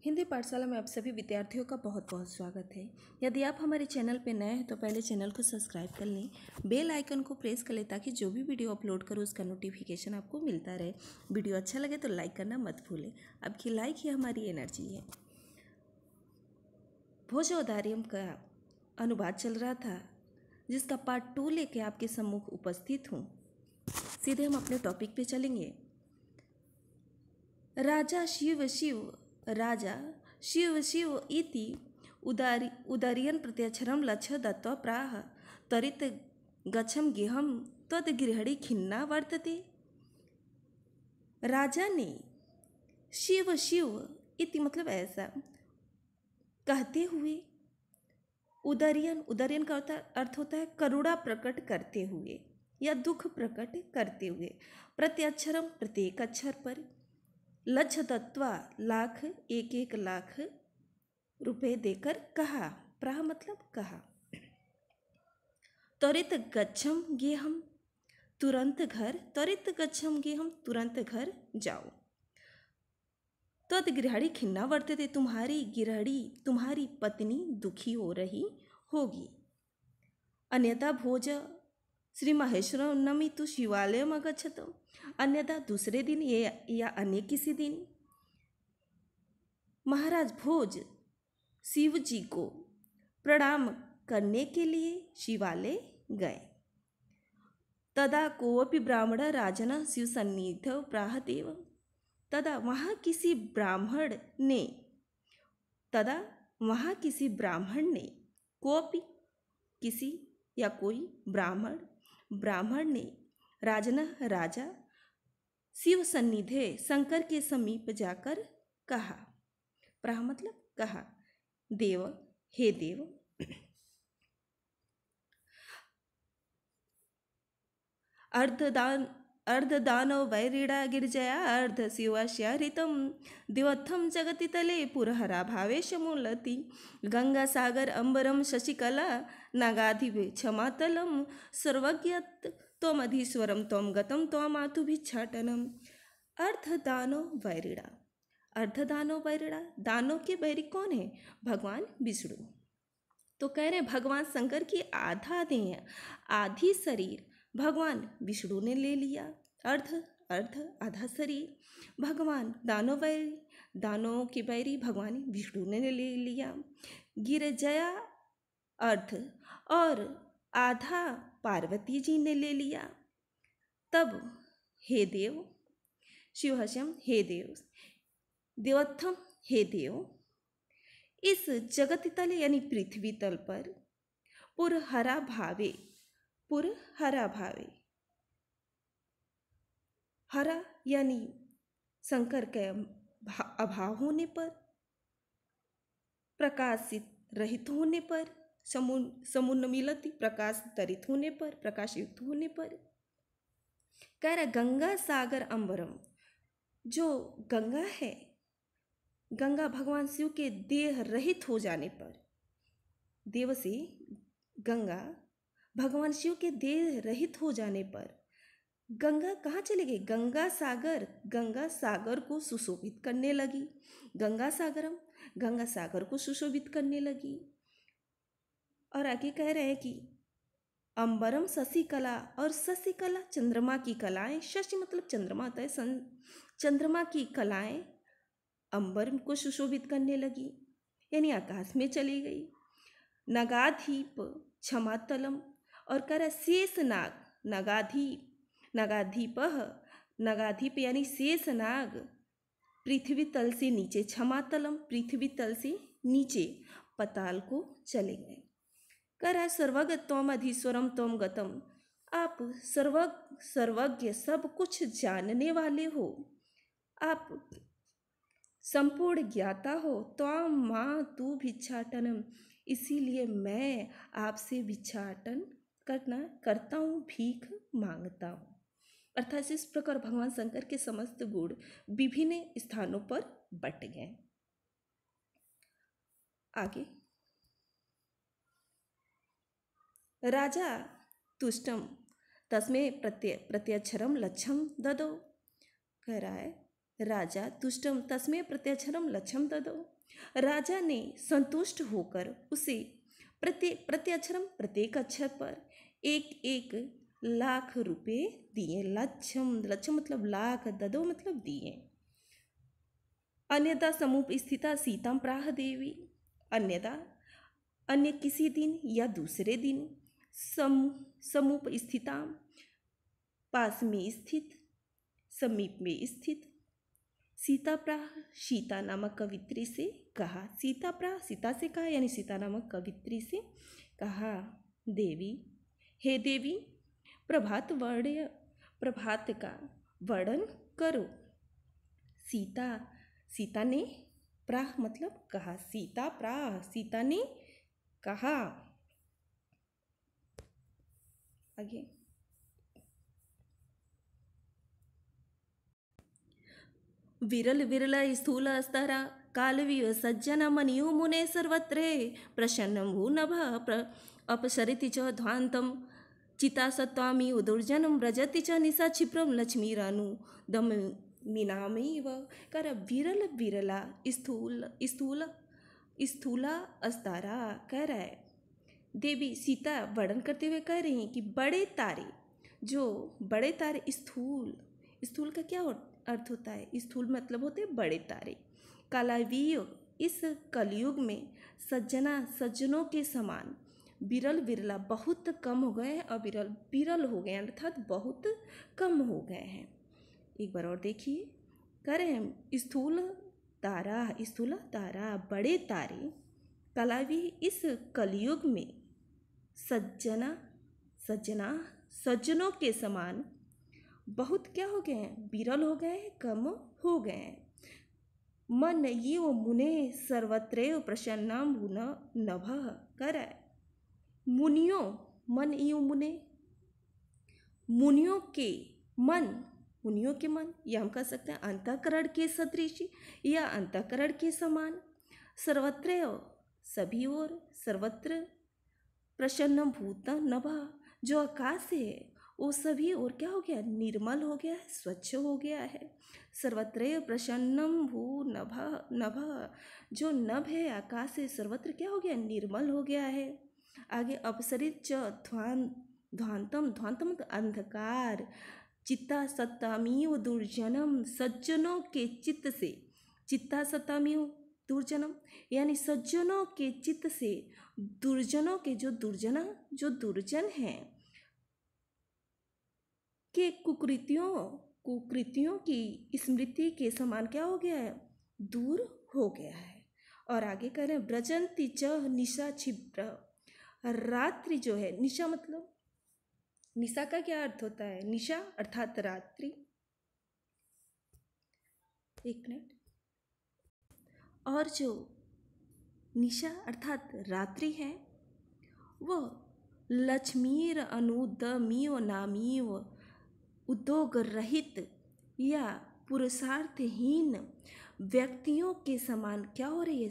हिंदी पाठशाला में आप सभी विद्यार्थियों का बहुत बहुत स्वागत है। यदि आप हमारे चैनल पर नए हैं तो पहले चैनल को सब्सक्राइब कर लें, बेल आइकन को प्रेस कर लें ताकि जो भी वीडियो अपलोड करूँ उसका नोटिफिकेशन आपको मिलता रहे। वीडियो अच्छा लगे तो लाइक करना मत भूलें, आपकी लाइक ही हमारी एनर्जी है। भोजोदार्यम का अनुवाद चल रहा था, जिसका पार्ट 2 लेके आपके सम्मुख उपस्थित हूँ। सीधे हम अपने टॉपिक पे चलेंगे। राजा शिव शिव इति उदार्यन प्रत्यक्षरम लक्ष्य दत्वा प्राह तरित गच्छम गेहम तद गृहणी खिन्ना वर्तते। राजा ने शिव शिव इति मतलब ऐसा कहते हुए, उदार्यन का अर्थ होता है करुणा प्रकट करते हुए या दुख प्रकट करते हुए, प्रत्यक्षरम प्रत्येक अक्षर पर, लक्ष्य तत्वा लाख एक लाख रुपए देकर कहा, प्राह मतलब कहा, त्वरित गच्छम गेहम तुरंत घर, त्वरित गच्छम गेहम तुरंत घर जाओ। तद गृहणी खिन्ना वर्तते तुम्हारी गृहणी तुम्हारी पत्नी दुखी हो रही होगी। अन्यथा भोज श्री महेश्वर नमी तो शिवालय अगच्छत, अन्यथा दूसरे दिन या अन्य किसी दिन महाराज भोज शिव जी को प्रणाम करने के लिए शिवालय गए। तदा कोपि ब्राह्मण राजन शिव सन्निधौ प्राहदेव, तदा वहाँ किसी ब्राह्मण ने कोपि किसी या कोई ब्राह्मण ने राजन राजा शिव सन्निधे शंकर के समीप जाकर कहा, प्राह मतलब कहा, देव हे देव, अर्धदानव वैरीड़ा गिरिजया अर्ध शिवस्य हृतम दिवत्थम जगति तले पुरहरा भावेश मूलति गंगा सागर अंबरम शशिकला नागाधिप क्षमातलम सर्वज्ञत त्वमधीश्वरम त्वम गतम त्वमातु भिक्षाटनम। अर्धदानव वैरीड़ा, दानव के बैरी कौन है? भगवान विष्णु। तो कह रहे भगवान शंकर की आधा देह आधी शरीर भगवान विष्णु ने ले लिया, अर्ध आधा शरीर भगवान दानों के बैरी भगवान विष्णु ने ले लिया। गिरिजया अर्ध और आधा पार्वती जी ने ले लिया। तब हे देव शिवहस्यम हे देव, देवत्थम हे देव, इस जगत तल यानी पृथ्वी तल पर पुरहरा भावे, हरा यानी शंकर के अभाव होने पर, प्रकाशित रहित होने पर, समुन्नमिलति प्रकाश तरित होने पर, प्रकाशयुक्त होने पर, कह रहा गंगा सागर अंबरम, जो गंगा है, गंगा भगवान शिव के देह रहित हो जाने पर, देव से गंगा भगवान शिव के देह रहित हो जाने पर गंगा कहाँ चले गई? गंगा सागर को सुशोभित करने लगी। गंगा सागर को सुशोभित करने लगी। और आगे कह रहे हैं कि अंबरम शशिकला, और शशिकला चंद्रमा की कलाएं, शशि मतलब चंद्रमा होता है, चंद्रमा की कलाएं अंबर को सुशोभित करने लगी, यानी आकाश में चली गई। नगाधीप क्षमातलम, और कह रहा शेष नाग, नगाधीप यानी शेष नाग पृथ्वी तल से नीचे, क्षमातलम पृथ्वी तल से नीचे पताल को चले गए। कह रहा सर्वज्ञ त्वम अधीश्वरम त्वम गतम, आप सर्वज्ञ सब कुछ जानने वाले हो, आप संपूर्ण ज्ञाता हो। त्वम माँ तू भिक्षाटनम, इसीलिए मैं आपसे भिक्षाटन करता हूँ, भीख मांगता हूँ। अर्थात इस प्रकार भगवान शंकर के समस्त गुण विभिन्न स्थानों पर बट गए। आगे राजा तुष्टम तस्मै प्रत्यक्षरम लक्ष्यम ददो, कह रहा है राजा तुष्टम तस्मै प्रत्यक्षरम लक्ष्यम ददो। राजा ने संतुष्ट होकर उसे प्रत्यक्षरम प्रत्येक अक्षर पर एक एक लाख रुपए दिए। लक्ष्यम मतलब लाख, ददो मतलब दिए। अन्यथा समुप स्थिता सीताम प्राह देवी। अन्यथा अन्य किसी दिन या दूसरे दिन समुप स्थिता पास में स्थित, समीप में स्थित सीता प्राह सीता नामक कवित्री से कहा। सीता प्राह सीता से कहा यानी सीता नामक कवित्री से कहा, देवी हे देवी प्रभात का वर्णन करो। सीता ने प्राह मतलब कहा, सीता प्राह सीता ने कहा। आगे विरल विरल स्थूल स्तरा कालवीय सज्जन मनियो मुने सर्वत्रे प्रसन्नं भूनभ अपसरति च ध्वान्तं चिता सत्वामी उदुर्जनं व्रजति च निशा क्षिप्रं लक्ष्मीरानुदम मीनामेव। कर विरल विरला स्थूला अस्तारा कह रहा है। देवी सीता वर्णन करते हुए कह रही हैं कि बड़े तारे, जो बड़े तारे स्थूल का क्या अर्थ होता है? स्थूल मतलब होते हैं बड़े तारे। कालावीय इस कलयुग में सज्जनों के समान विरल विरला बहुत कम हो गए हैं, अविरल विरल हो गए हैं अर्थात बहुत कम हो गए हैं। एक बार और देखिए, कह रहे हैं स्थूल तारा बड़े तारे कलावी इस कलयुग में सज्जनों के समान बहुत क्या हो गए हैं? विरल हो गए हैं, कम हो गए हैं। मन ये वो मुने सर्वत्रैव प्रसन्नाम भुन नभ कर मुनियों, मन यो मुने मुनियों के मन या हम कह सकते हैं अंतःकरण के सदृश या अंतःकरण के समान, सर्वत्रैव सभी ओर, सर्वत्र प्रसन्न भूत नभ जो आकाश है वो सभी और क्या हो गया? निर्मल हो गया है, स्वच्छ हो गया है। सर्वत्र प्रसन्नम भू नभ जो नभ है आकाश से सर्वत्र क्या हो गया? निर्मल हो गया है। आगे अपसरित च ध्वांतम अंधकार चित्ता सत्तामीव दुर्जनम सज्जनों के चित्त से, चित्ता सत्तामीव दुर्जनम यानी सज्जनों के चित्त से दुर्जनों के जो दुर्जन हैं के कुकृतियों की स्मृति के समान क्या हो गया है? दूर हो गया है। और आगे कह रहे हैं व्रजंती च निशा क्षिप्र। रात्रि जो है, निशा मतलब निशा का क्या अर्थ होता है? निशा अर्थात रात्रि। एक मिनट। और जो निशा अर्थात रात्रि है वह लक्ष्मीर अनुदमीव नामीव उद्योग रहित या पुरुषार्थहीन व्यक्तियों के समान क्या हो रही है?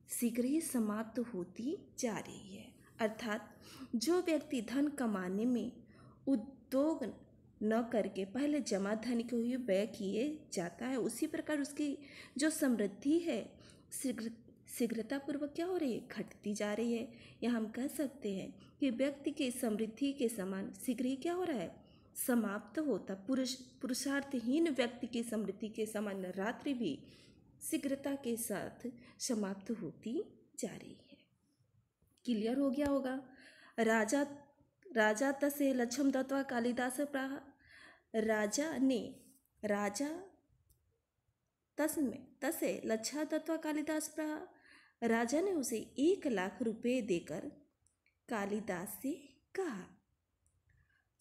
शीघ्र ही समाप्त होती जा रही है। अर्थात जो व्यक्ति धन कमाने में उद्योग न करके पहले जमा धन को ही व्यय किए जाता है, उसी प्रकार उसकी जो समृद्धि है शीघ्रतापूर्वक क्या हो रही है? घटती जा रही है। या हम कह सकते हैं कि व्यक्ति के समृद्धि के समान शीघ्र ही क्या हो रहा है? समाप्त होता। पुरुषार्थहीन व्यक्ति की समृद्धि के समान रात्रि भी शीघ्रता के साथ समाप्त होती जा रही है। क्लियर हो गया होगा। राजा तसे लक्ष्यम दत्वा कालिदास प्राह। राजा तसे लक्ष्य दत्वा कालिदास प्राह। राजा ने उसे 1 लाख रुपए देकर कालिदास से कहा,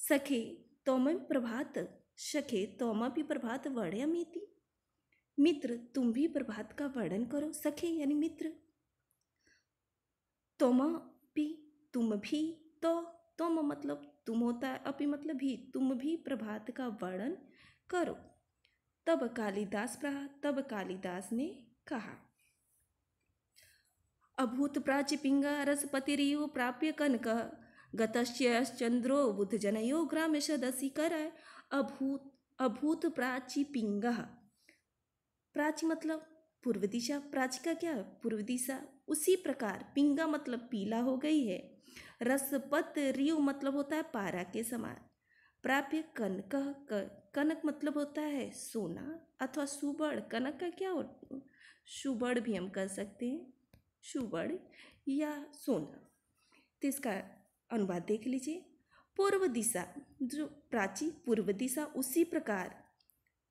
सखे तोमपि प्रभात वर्णयमीति। मित्र तुम भी प्रभात का वर्णन करो। सखे यानी मित्र, तुम भी, तुम मतलब तुम होता है, अपि मतलब भी, तुम भी प्रभात का वर्णन करो। तब कालिदास ने कहा, अभूत प्राच्य पिंगा रसपतिरिव प्राप्य कनक गतश्चंद्रो बुध जनयो ग्राम सदसी। कर अभूत अभूत प्राची पिंगा, प्राची मतलब पूर्व दिशा, प्राची का क्या पूर्व दिशा, उसी प्रकार पिंगा मतलब पीला हो गई है। रसपत रियु मतलब होता है पारा के समान। प्राप्य कनक, कनक मतलब होता है सोना अथवा सुवर्ण। कनक का क्या होता, सुवर्ण भी हम कर सकते हैं, सुवर्ण या सोना। तो इसका अनुवाद देख लीजिए। पूर्व दिशा, जो प्राची पूर्व दिशा उसी प्रकार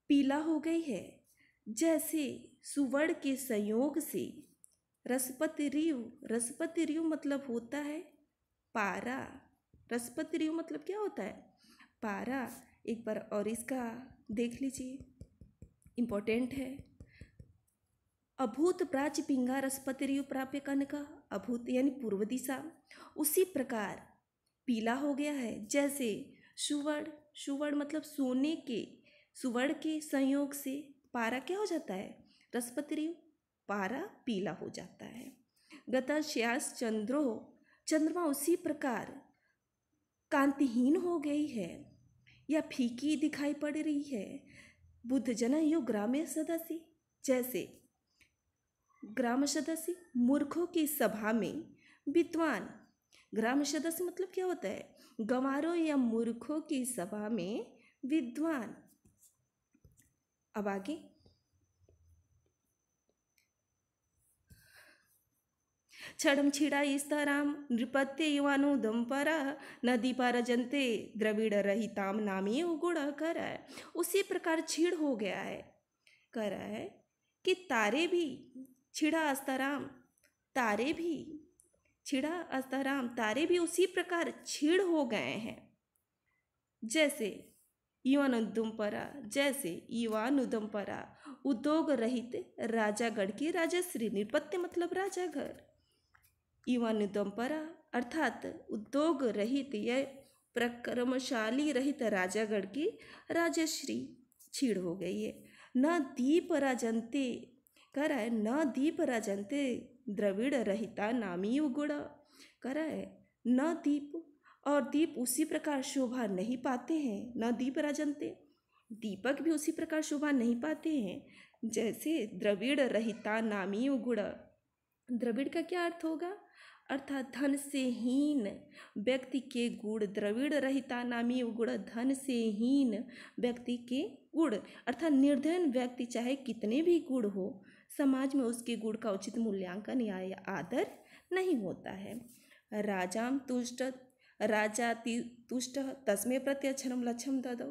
पीला हो गई है जैसे सुवर्ण के संयोग से रसपति रियु, रसपति रियु मतलब होता है पारा। रसपति रियु मतलब क्या होता है पारा। एक बार और इसका देख लीजिए, इम्पोर्टेंट है। अभूत प्राची पिंगा रसपति रियु प्राप्य कनका, अभूत यानी पूर्व दिशा उसी प्रकार पीला हो गया है जैसे सुवर्ण, सुवर्ण मतलब सोने के, सुवर्ण के संयोग से पारा क्या हो जाता है रसपति रियु, पारा पीला हो जाता है। गतश्यास चंद्रो, चंद्रमा उसी प्रकार कांतिहीन हो गई है या फीकी दिखाई पड़ रही है। बुद्ध जना यो ग्राम्य सदस्य, जैसे ग्राम सदस्य मूर्खों की सभा में विद्वान, ग्राम सदस्य मतलब क्या होता है गंवारों या मूर्खों की सभा में विद्वान। अब आगे, छड़म छिड़ा स्तराम नृपत्य युवानु दंपरा नदी पार जनते द्रविड़ रहिताम नामी उगुड़ कर है। उसी प्रकार छीड़ हो गया है, कर रहा है कि तारे भी छिड़ा अस्तराम, तारे भी छिड़ा अस्तराम, तारे भी उसी प्रकार छीड़ हो गए हैं जैसे युवानुदंपरा, जैसे युवानुदंपरा उद्योग रहित राजागढ़ की राजश्री। नृपत्य मतलब राजा घर, युवानुदंपरा अर्थात उद्योग रहित या प्रक्रमशाली रहित राजागढ़ की राजश्री छीड़ हो गई है। न दीप राजंते, कह रहा है न दीप राजंते द्रविड़ रहिता नामी उगुड़, कह रहा है न दीप, और दीप उसी प्रकार शोभा नहीं पाते हैं। न दीप राजंते, दीपक भी उसी प्रकार शोभा नहीं पाते हैं जैसे द्रविड़ रहिता नामी उगुड़। द्रविड़ का क्या अर्थ होगा, अर्थात धन से हीन व्यक्ति के गुण, द्रविड़ रहिता नामी गुण, धन से हीन व्यक्ति के गुण, अर्थात निर्धन व्यक्ति चाहे कितने भी गुण हो, समाज में उसके गुण का उचित मूल्यांकन या आदर नहीं होता है। राजाम तुष्ट, राजा तुष्ट तस्मे प्रत्यक्षरम लक्ष्यम ददौ,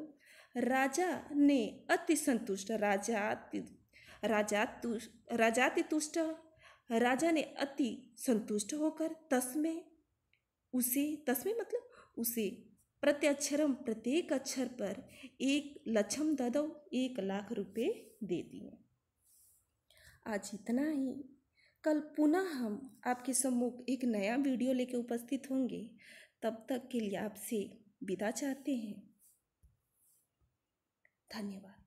राजा ने अति संतुष्ट, राजाति तुष्ट, राजा ने अति संतुष्ट होकर तस्मे उसे, तस्मे मतलब उसे, प्रत्यक्षरम प्रत्येक अक्षर पर 1,00,000 ददौ, 1,00,000 रुपये दे दिए। आज इतना ही। कल पुनः हम आपके सम्मुख एक नया वीडियो लेकर उपस्थित होंगे। तब तक के लिए आपसे विदा चाहते हैं। धन्यवाद।